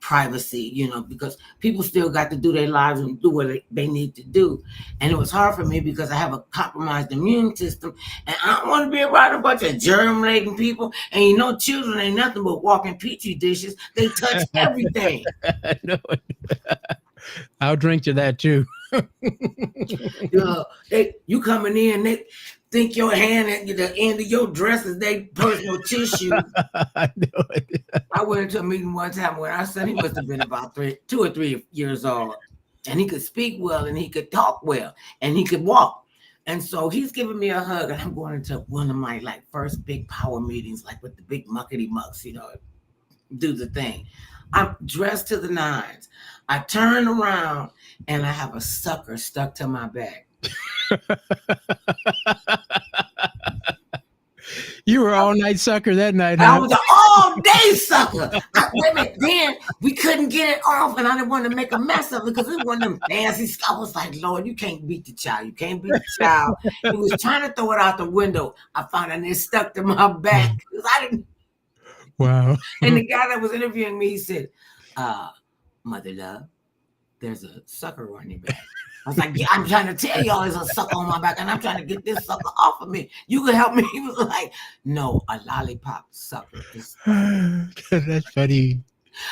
privacy, because people still got to do their lives and do what they need to do. And it was hard for me because I have a compromised immune system and I don't want to be around a bunch of germ-laden people. And children ain't nothing but walking petri dishes. They touch everything. No. I'll drink to that too. You coming in, they think your hand at the end of your dress is their personal tissue. I know it. I went into a meeting one time where our son, he must have been about 2 or 3 years old, and he could speak well, and he could talk well, and he could walk. And so he's giving me a hug, and I'm going into one of my like first big power meetings, like with the big muckety mucks, do the thing. I'm dressed to the nines. I turn around and I have a sucker stuck to my back. You were all night sucker that night, I huh? was an all day sucker. Wait a minute, then we couldn't get it off, and I didn't want to make a mess of it because it was one of them fancy. I was like, Lord, you can't beat the child. You can't beat the child. He was trying to throw it out the window. I found it and it stuck to my back because I didn't. Wow. And the guy that was interviewing me, he said, Mother Love, there's a sucker on your back. I was like, yeah, I'm trying to tell y'all there's a sucker on my back, and I'm trying to get this sucker off of me. You can help me. He was like, no, a lollipop sucker. That's funny.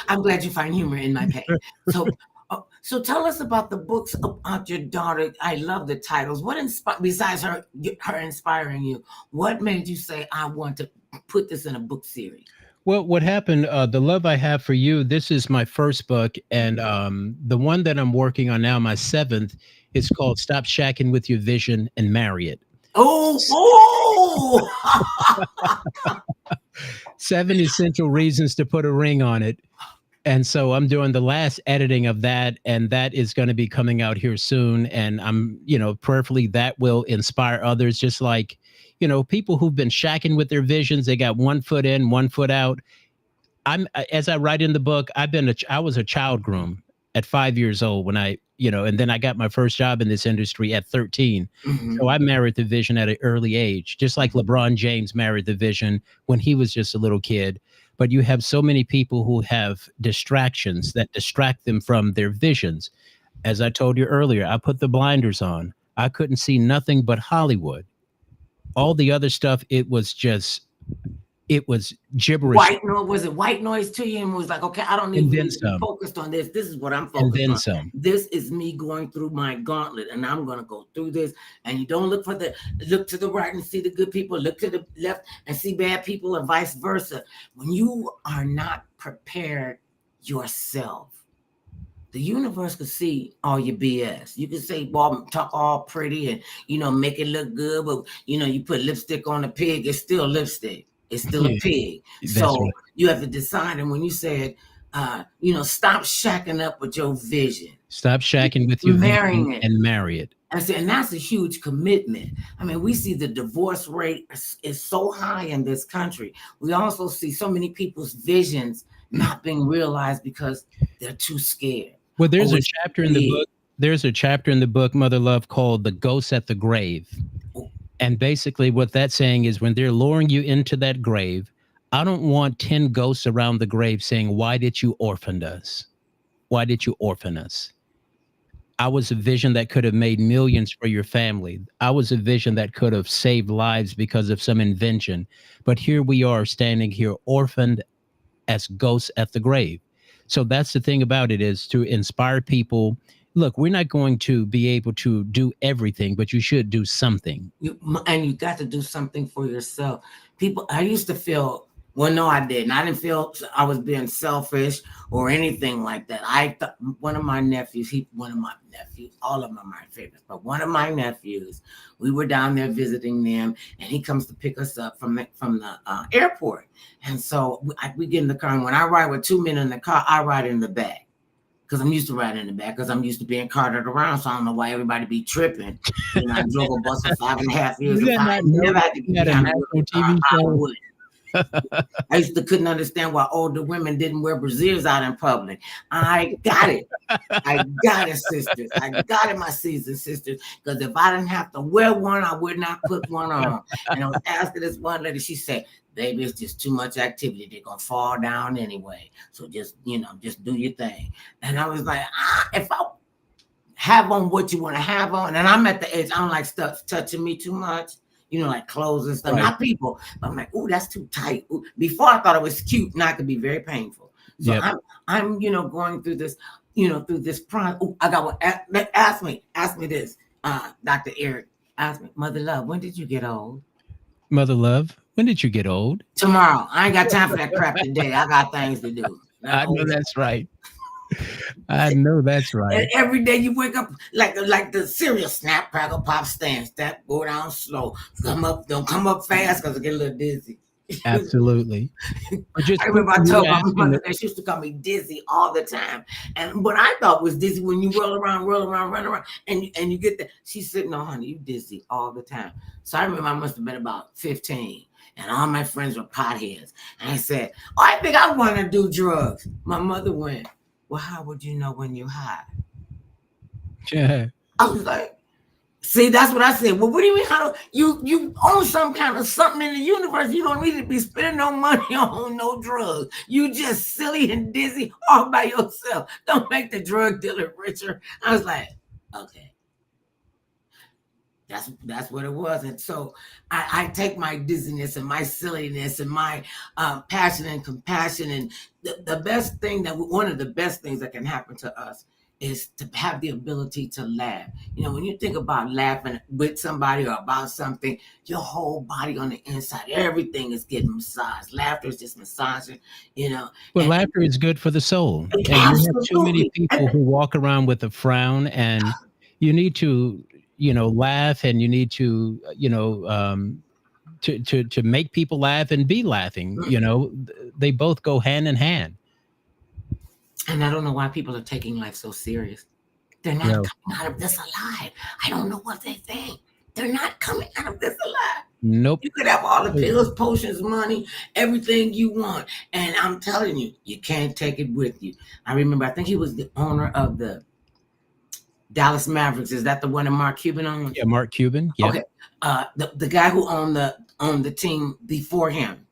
I'm glad you find humor in my pain. So tell us about the books about your daughter. I love the titles. What besides her inspiring you, what made you say, I want to put this in a book series? Well, what happened, The Love I Have for You, this is my first book. And the one that I'm working on now, my seventh, is called Stop Shacking with Your Vision and Marry It. Oh! 7 essential reasons to put a ring on it. And so I'm doing the last editing of that, and that is going to be coming out here soon. And I'm, prayerfully that will inspire others, just like, people who've been shacking with their visions. They got 1 foot in, 1 foot out. As I write in the book, I was a child groom at 5 years old when and then I got my first job in this industry at 13. Mm-hmm. So I married the vision at an early age, just like LeBron James married the vision when he was just a little kid. But you have so many people who have distractions that distract them from their visions. As I told you earlier, I put the blinders on. I couldn't see nothing but Hollywood. All the other stuff, it was gibberish. Was it white noise to you? And was like, okay, I don't need to be focused on this. This is what I'm focused on. Some. This is me going through my gauntlet, and I'm going to go through this. And you don't look to the right and see the good people, look to the left and see bad people, and vice versa. When you are not prepared yourself, the universe could see all your BS. You can say, well, talk all pretty and, make it look good. But, you put lipstick on a pig, it's still lipstick. It's still a pig. So right. You have to decide. And when you said, stop shacking up with your vision. Stop shacking with your vision and marry it. And that's a huge commitment. I mean, we see the divorce rate is so high in this country. We also see so many people's visions not being realized because they're too scared. Well, there's a chapter in the book. There's a chapter in the book, Mother Love, called "The Ghosts at the Grave." And basically what that's saying is when they're luring you into that grave, I don't want 10 ghosts around the grave saying, why did you orphan us? Why did you orphan us? I was a vision that could have made millions for your family. I was a vision that could have saved lives because of some invention. But here we are standing here orphaned as ghosts at the grave. So that's the thing about it, is to inspire people. Look, we're not going to be able to do everything, but you should do something. And you got to do something for yourself. I used to feel, well, no, I didn't. I didn't feel I was being selfish or anything like that. I thought one of my nephews, all of them are my favorites, but one of my nephews, we were down there visiting them, and he comes to pick us up from the airport. And so we get in the car, and when I ride with 2 men in the car, I ride in the back. Because I'm used to riding in the back, because I'm used to being carted around. So I don't know why everybody be tripping. I drove a bus for 5.5 years. If I never had to get behind a TV show. I couldn't understand why older women didn't wear brassieres out in public. I got it. I got it, sisters. I got it, my seasoned sisters. Because if I didn't have to wear one, I would not put one on. And I was asking this one lady, she said, baby, it's just too much activity. They're going to fall down anyway. So just do your thing. And I was like, if I have on what you want to have on, and I'm at the age, I don't like stuff touching me too much. Like clothes and stuff, right. Not people. But I'm like, ooh, that's too tight. Ooh. Before I thought it was cute, now it could be very painful. So yep. I'm going through this, through this prime. Ooh, I got one. Ask me this, Dr. Eric. Ask me, Mother Love, when did you get old? Mother Love, when did you get old? Tomorrow. I ain't got time for that crap today. I got things to do. I know that's right. I know that's And right. every day you wake up like the cereal snap, crackle, pop, stand, step, go down slow, come up, don't come up fast because I get a little dizzy. Absolutely. Or I just remember I you told my asking mother that she used to call me dizzy all the time. And what I thought was dizzy when you roll around, run around, and you get that. She said, "No, honey, you dizzy all the time." So I remember I must have been about 15, and all my friends were potheads. And I said, "Oh, I think I want to do drugs." My mother went, "Well, how would you know when you're high?" yeah. I was like, see, that's what I said. Well, what do you mean? How do you own some kind of something in the universe? You don't need to be spending no money on no drugs. You just silly and dizzy all by yourself. Don't make the drug dealer richer. I was like, okay, that's what it was. And so I take my dizziness and my silliness and my passion and compassion, and the best thing that one of the best things that can happen to us is to have the ability to laugh. You know, when you think about laughing with somebody or about something, your whole body on the inside, everything is getting massaged. Laughter is just massaging, you know. Well, And laughter is good for the soul. And you have too many absolutely. people who walk around with a frown, and you need to, laugh, and you need to, to make people laugh and be laughing. They both go hand in hand. And I don't know why people are taking life so serious. They're not No, coming out of this alive. I don't know what they think. They're not coming out of this alive. nope. You could have all the pills, potions, money, everything you want. And I'm telling you, you can't take it with you. I remember, I think he was the owner of the Dallas Mavericks. Is that the one that Mark Cuban owns? Yeah, Mark Cuban. Yep. Okay. The guy who owned the team before him,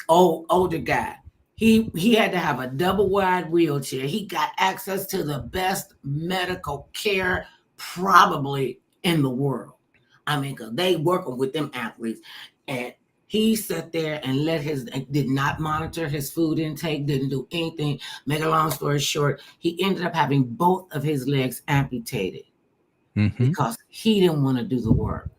older guy. He had to have a double wide wheelchair. He got access to the best medical care probably in the world. I mean, because they working with them athletes. And he sat there and did not monitor his food intake, didn't do anything. Make a long story short, he ended up having both of his legs amputated Mm-hmm. because he didn't want to do the work.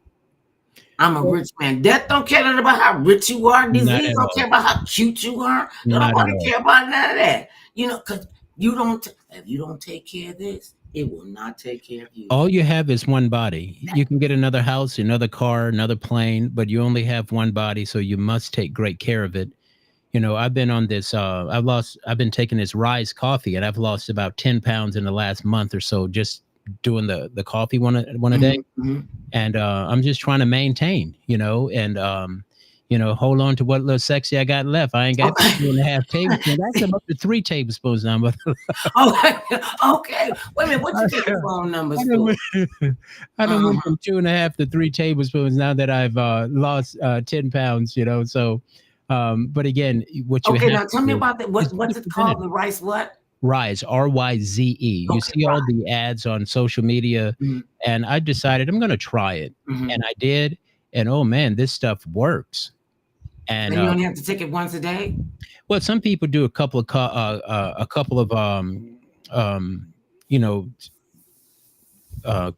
I'm a rich man. Death don't care nothing about how rich you are. Not Disease at don't all. care about how cute you are. Don't Not at nobody all. care about none of that. You know, because if you don't take care of this, it will not take care of you. All you have is one body. You can get another house, another car, another plane, but you only have one body, so you must take great care of it. I've been on this I've been taking this Rise coffee, and I've lost about 10 pounds in the last month or so, just doing the coffee one a day. Mm-hmm. And I'm just trying to maintain, and hold on to what little sexy I got left. I ain't got Okay. 2.5 tablespoons. Actually, I'm up to 3 tablespoons now. But Okay. Wait a minute. What you taking phone numbers I for? don't went from 2.5 to 3 tablespoons now that I've lost 10 pounds. So, but again, what you Okay, have now to tell me do about that. is What's be it called? preventative. The rice what? Rise, Ryze. You Okay, see all right. the ads on social media, Mhm, and I decided I'm going to try it, mhm. and I did, and oh man, this stuff works. And And you only have to take it once a day? well, some people do a couple of um, you know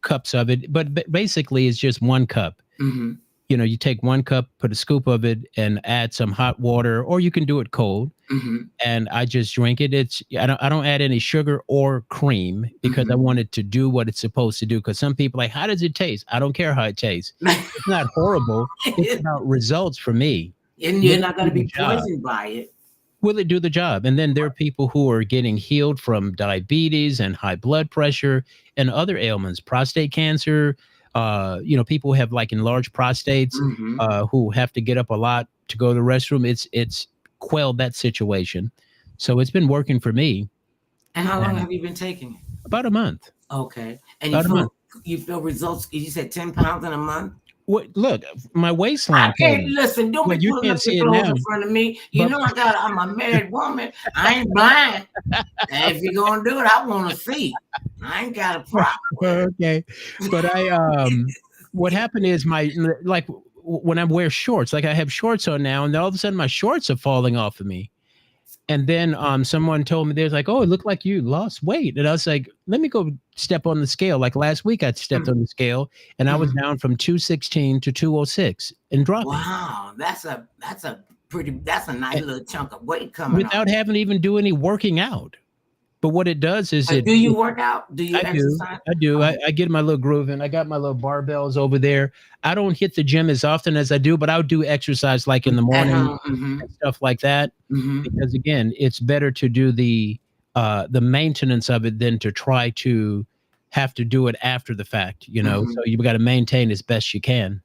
cups of it, but basically it's just 1 cup. Mm-hmm. You take 1 cup, put a scoop of it, and add some hot water, or you can do it cold. Mm-hmm. And I just drink it. I don't add any sugar or cream because I Mm-hmm. want it to do what it's supposed to do. Because some people are like, how does it taste? I don't care how it tastes. It's not horrible. It's about results for me. And Will you're it not going do to the be job? poisoned by it. Will it do the job? And then there are people who are getting healed from diabetes and high blood pressure and other ailments, prostate cancer. People who have like enlarged prostates, Mm-hmm. who have to get up a lot to go to the restroom. It's quelled that situation. So it's been working for me. And how long And have you been taking it? about a month. Okay. And About a month. you feel results. You said 10 pounds in a month? What? Look, my I waistline can't came. listen. Don't Well, be you pulling up can't your see it clothes now, in front of me. You but know I'm a married woman. I ain't blind. And if you're gonna do it, I want to see. I ain't got a problem with okay. But what happened is like when I wear shorts, like I have shorts on now, and then all of a sudden my shorts are falling off of me. And then someone told me, there's like, oh, it looked like you lost weight. And I was like, let me go step on the scale. Like last week I stepped it. on the scale and I was Mhm. down from 216 to 206 and dropping Wow, that's a nice little chunk of weight coming off. without having to even do any working out. But what it does is Do you work out? Do you I do. exercise? I do. Oh. I get my little groove in. I got my little barbells over there. I don't hit the gym as often as I do, but I'll do exercise like in the At morning home. Mm-hmm. and stuff like that. Mm-hmm. Because again, it's better to do the maintenance of it than to try to have to do it after the fact, you know. Mm-hmm. So you've got to maintain as best you can.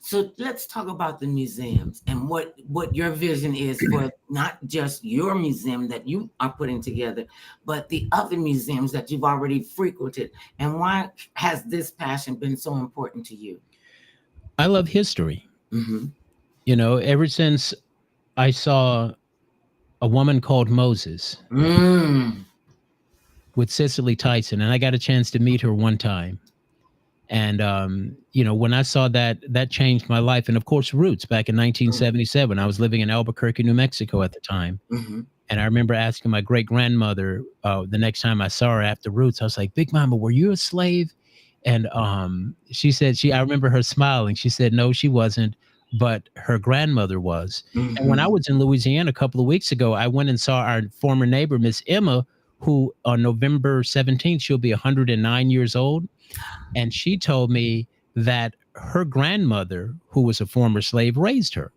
So let's talk about the museums and what your vision is for not just your museum that you are putting together, but the other museums that you've already frequented. And why has this passion been so important to you? I love history. Mm-hmm. You know, ever since I saw A Woman Called Moses with Cicely Tyson, and I got a chance to meet her one time. And you know, when I saw that, that changed my life. And of course, Roots back in 1977. I was living in Albuquerque, New Mexico at the time. Mm-hmm. And I remember asking my great grandmother the next time I saw her after Roots, I was like, "Big Mama, were you a slave?" And she said, I remember her smiling. She said, "No, she wasn't, but her grandmother was." Mm-hmm. And when I was in Louisiana a couple of weeks ago, I went and saw our former neighbor, Miss Emma, who on November 17th, she'll be 109 years old. And she told me that her grandmother, who was a former slave, raised her.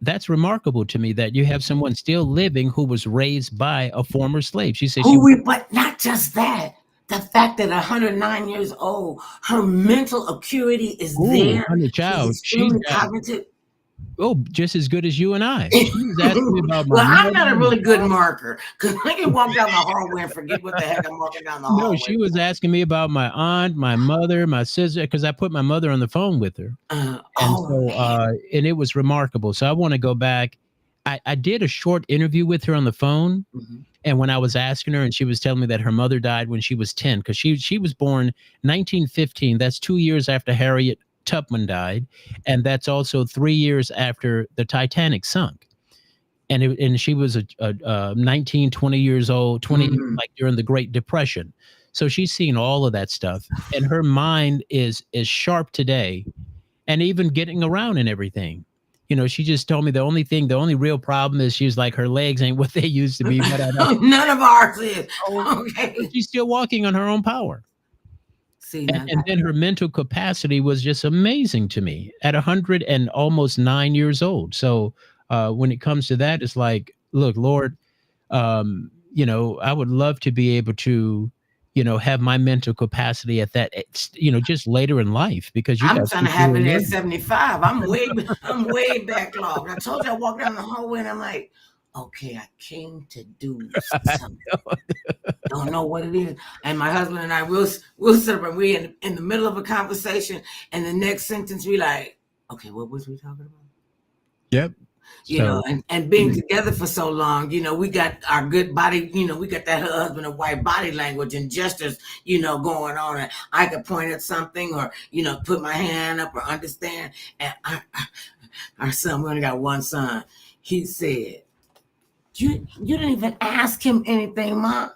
That's remarkable to me that you have someone still living who was raised by a former slave. She said but not just that. The fact that 109 years old, her mental acuity is there. Honey child, she's cognitive. Oh, just as good as you and I. She was asking me about my I'm not a really good marker because I can walk down the hallway and forget what the heck I'm walking down the hallway. No, she was asking me about my aunt, my mother, my sister, because I put my mother on the phone with her. And it was remarkable. So I want to go back. I did a short interview with her on the phone. Mm-hmm. And when I was asking her, and she was telling me that her mother died when she was 10, because she was born 1915. That's 2 years after Harriet Tubman died, and that's also 3 years after the Titanic sunk. And she was 19, 20 years old, 20 like during the Great Depression. So she's seen all of that stuff, and her mind is sharp today, and even getting around and everything. You know, she just told me the only real problem is she's like her legs ain't what they used to be. But none of ours is. Okay. She's still walking on her own power. And then her mental capacity was just amazing to me at 100 and almost 9 years old. So when it comes to that, it's like, look, Lord, you know, I would love to be able to, you know, have my mental capacity at that, you know, just later in life, because I'm trying to have it at 75. I'm way backlogged. I told you I walked down the hallway and I'm like, okay, I came to do something. Don't know what it is. And my husband and I will sit up and we in the middle of a conversation, and the next sentence we like, okay, what was we talking about? Yep. You know, and being together for so long, you know, we got our good body, you know, we got that husband and wife body language and gestures, you know, going on. And I could point at something or, you know, put my hand up or understand. And our son, we only got one son. He said, you didn't even ask him anything, Mom.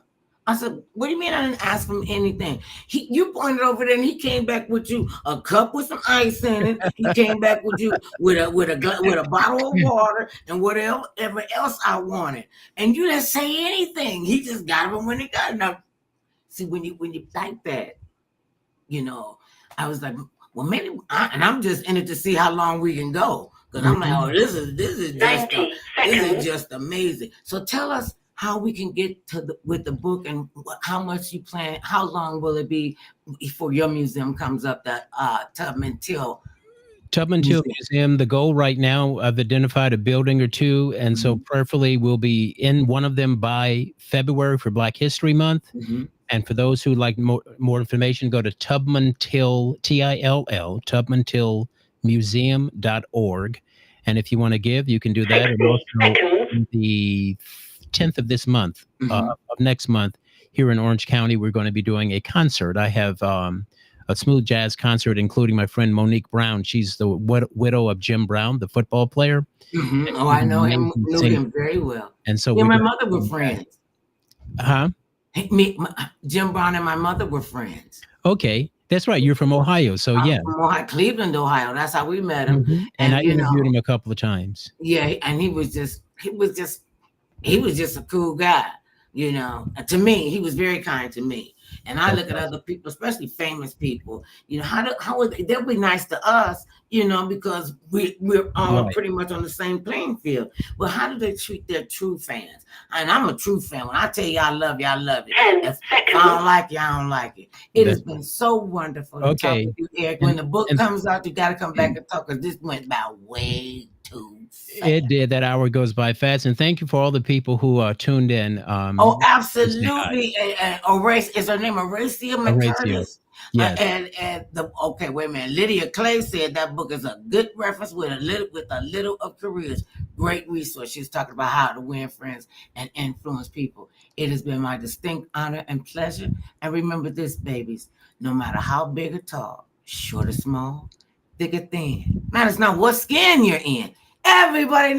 I said, what do you mean I didn't ask him anything? You pointed over there and he came back with you a cup with some ice in it. He came back with you with a bottle of water and whatever else I wanted. And you didn't say anything. He just got it when he got it. Now, see, when you like that, you know, I was like, well, maybe, and I'm just in it to see how long we can go. Because I'm like, oh, this is just amazing. So tell us how we can get with the book and how much you plan. How long will it be before your museum comes up? That Tubman Till Museum. The goal right now, I've identified a building or two, and so prayerfully we'll be in one of them by February for Black History Month. And for those who like more information, go to Tubman Till, TILL, TubmanTillMuseum.org. And if you want to give, you can do that. And also the 10th of this month, of next month, here in Orange County, we're going to be doing a concert. I have a smooth jazz concert, including my friend Monique Brown. She's the widow of Jim Brown, the football player. Oh, I know him. Knew him very well. And so my mother were friends. Huh? Jim Brown and my mother were friends. Okay. That's right. You're from Ohio. So yeah. From Ohio, Cleveland, Ohio. That's how we met him. And I interviewed him a couple of times. Yeah. And he was just a cool guy. You know, and to me, he was very kind to me. And I That's look at awesome. other people, especially famous people. You know, how would they'll be nice to us? You know, because we're all Right. pretty much on the same playing field. But how do they treat their true fans? And I'm a true fan. When I tell you I love you, I love you. If I don't like you, I don't like you. It has That's been so wonderful to talk okay. with you, Eric. When And the book and comes out, you got to come back and talk because this went by way too fast. it did. That hour goes by fast. And thank you for all the people who tuned in. Oh, To say hi. absolutely. And Horace, is her name Horacia Horatio. McCurtis? Yes. And the okay, wait a minute. Lydia Clay said that book is a good reference with a little of careers. Great resource. She's talking about how to win friends and influence people. It has been my distinct honor and pleasure. And remember this, babies. No matter how big or tall, short or small, thick or thin, matters not what skin you're in. Everybody